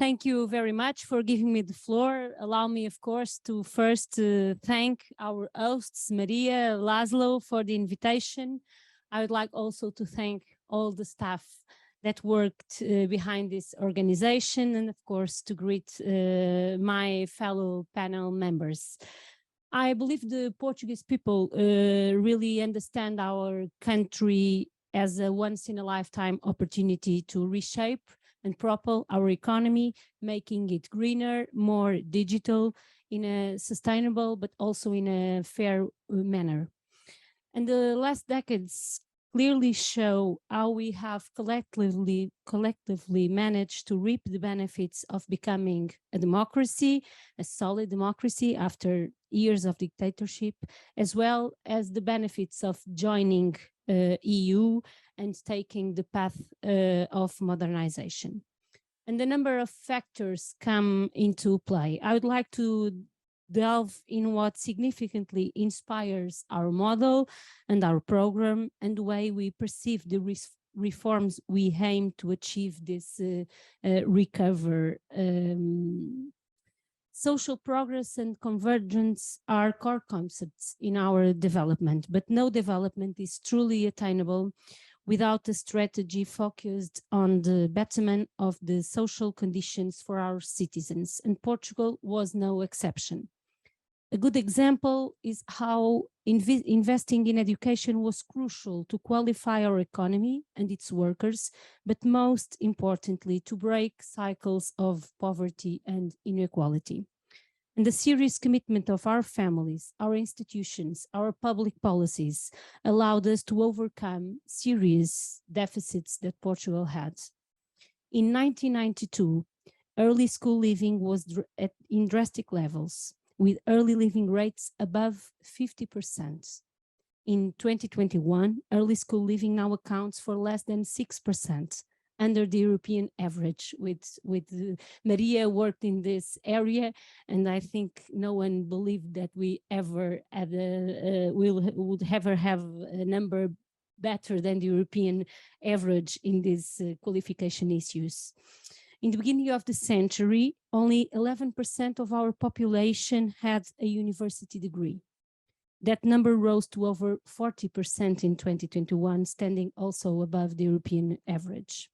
Thank you very much for giving me the floor. Allow me, of course, to first thank our hosts, Maria, Laszlo, for the invitation. I would like also to thank all the staff that worked behind this organization, and of course to greet my fellow panel members. I believe the Portuguese people really understand our country as a once-in-a-lifetime opportunity to reshape and propel our economy, making it greener, more digital, in a sustainable but also in a fair manner. And the last decades clearly show how we have collectively managed to reap the benefits of becoming a democracy, a solid democracy after years of dictatorship, as well as the benefits of joining EU and taking the path of modernization. And a number of factors come into play. I would like to delve in what significantly inspires our model and our program and the way we perceive the reforms we aim to achieve this recovery. Social progress and convergence are core concepts in our development, but no development is truly attainable without a strategy focused on the betterment of the social conditions for our citizens, and Portugal was no exception. A good example is how investing in education was crucial to qualify our economy and its workers, but most importantly, to break cycles of poverty and inequality. And the serious commitment of our families, our institutions, our public policies allowed us to overcome serious deficits that Portugal had. In 1992, early school living was in drastic levels, with early living rates above 50%. In 2021, early school living now accounts for less than 6%, under the European average. With Maria worked in this area, and I think no one believed that we ever had would ever have a number better than the European average in these qualification issues. In the beginning of the century, only 11% of our population had a university degree. That number rose to over 40% in 2021, standing also above the European average.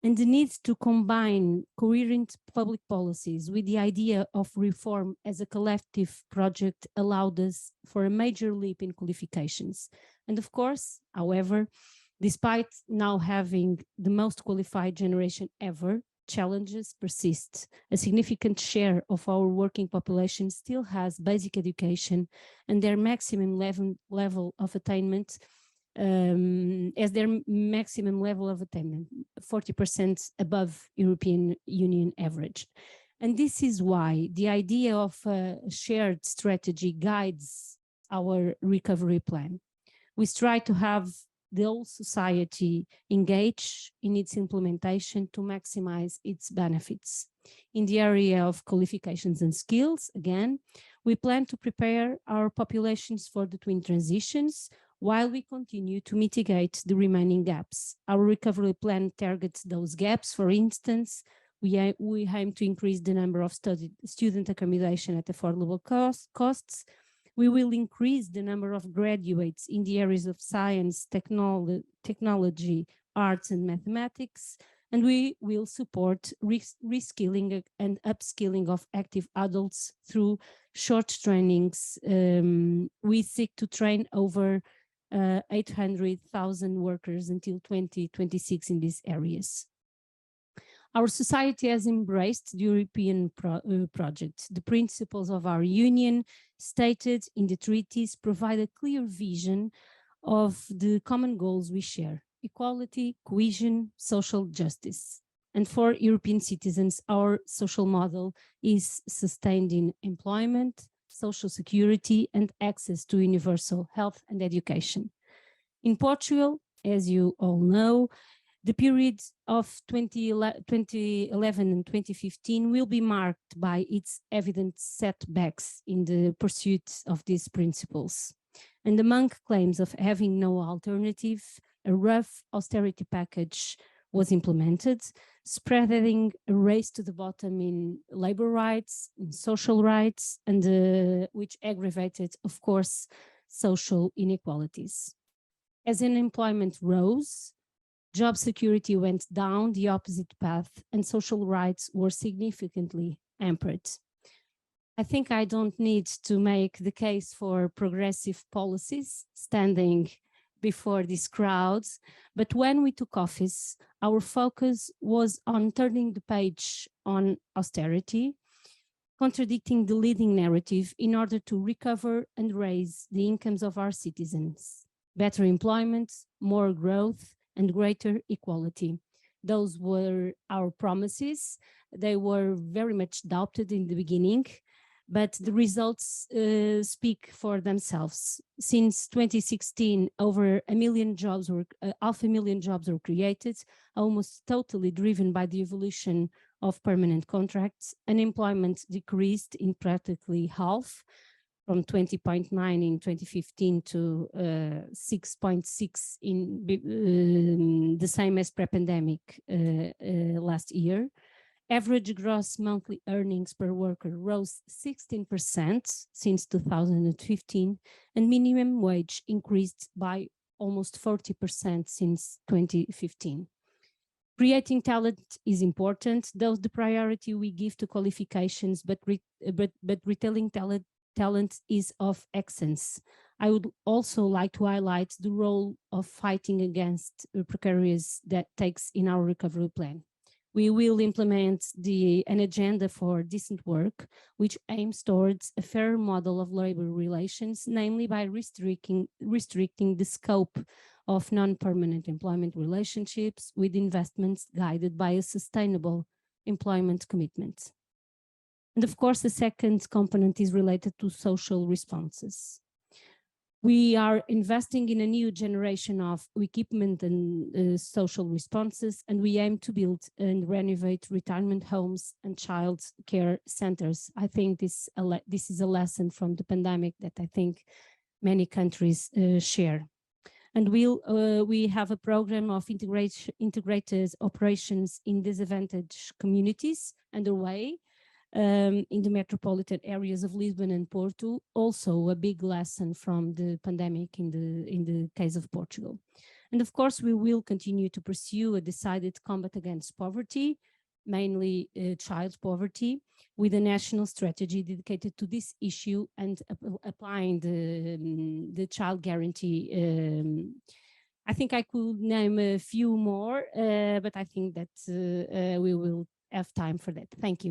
And the need to combine coherent public policies with the idea of reform as a collective project allowed us for a major leap in qualifications. And of course, however, despite now having the most qualified generation ever, challenges persist. A significant share of our working population still has basic education, and their maximum level of attainment as their maximum level of attainment, 40% above European Union average. And this is why the idea of a shared strategy guides our recovery plan. We strive to have the whole society engage in its implementation to maximize its benefits. In the area of qualifications and skills, again, we plan to prepare our populations for the twin transitions while we continue to mitigate the remaining gaps. Our recovery plan targets those gaps. For instance, we aim to increase the number of student accommodation at affordable costs. We will increase the number of graduates in the areas of science, technology, arts, and mathematics, and we will support reskilling and upskilling of active adults through short trainings. We seek to train over 800,000 workers until 2026 in these areas. Our society has embraced the European project. The principles of our union stated in the treaties provide a clear vision of the common goals we share: equality, cohesion, social justice. And for European citizens, our social model is sustained in employment, social security, and access to universal health and education. In Portugal, as you all know, the period of 2011 and 2015 will be marked by its evident setbacks in the pursuit of these principles. And among claims of having no alternative, a rough austerity package was implemented. spreading a race to the bottom in labor rights, in social rights, and which aggravated, of course, social inequalities. As unemployment rose, job security went down the opposite path, and social rights were significantly hampered. I think I don't need to make the case for progressive policies standing before these crowds, but when we took office, our focus was on turning the page on austerity, contradicting the leading narrative in order to recover and raise the incomes of our citizens, better employment, more growth, and greater equality. Those were our promises. They were very much doubted in the beginning, but the results speak for themselves. Since 2016, over half a million jobs were created, almost totally driven by the evolution of permanent contracts. Unemployment decreased in practically half, from 20.9 in 2015 to 6.6 in the same as pre-pandemic last year. Average gross monthly earnings per worker rose 16% since 2015, and minimum wage increased by almost 40% since 2015. Creating talent is important, though the priority we give to qualifications, but retaining talent is of essence. I would also like to highlight the role of fighting against precarious that takes in our recovery plan. We will implement an agenda for decent work, which aims towards a fair model of labor relations, namely by restricting the scope of non-permanent employment relationships with investments guided by a sustainable employment commitment. And of course, the second component is related to social responses. We are investing in a new generation of equipment and social responses, and we aim to build and renovate retirement homes and child care centers. I think this is a lesson from the pandemic that I think many countries share. And we have a program of integrated operations in disadvantaged communities underway, in the metropolitan areas of Lisbon and Porto, also a big lesson from the pandemic in the case of Portugal. And of course, we will continue to pursue a decided combat against poverty, mainly child poverty, with a national strategy dedicated to this issue and applying the child guarantee. I think I could name a few more, but I think that we will have time for that. Thank you.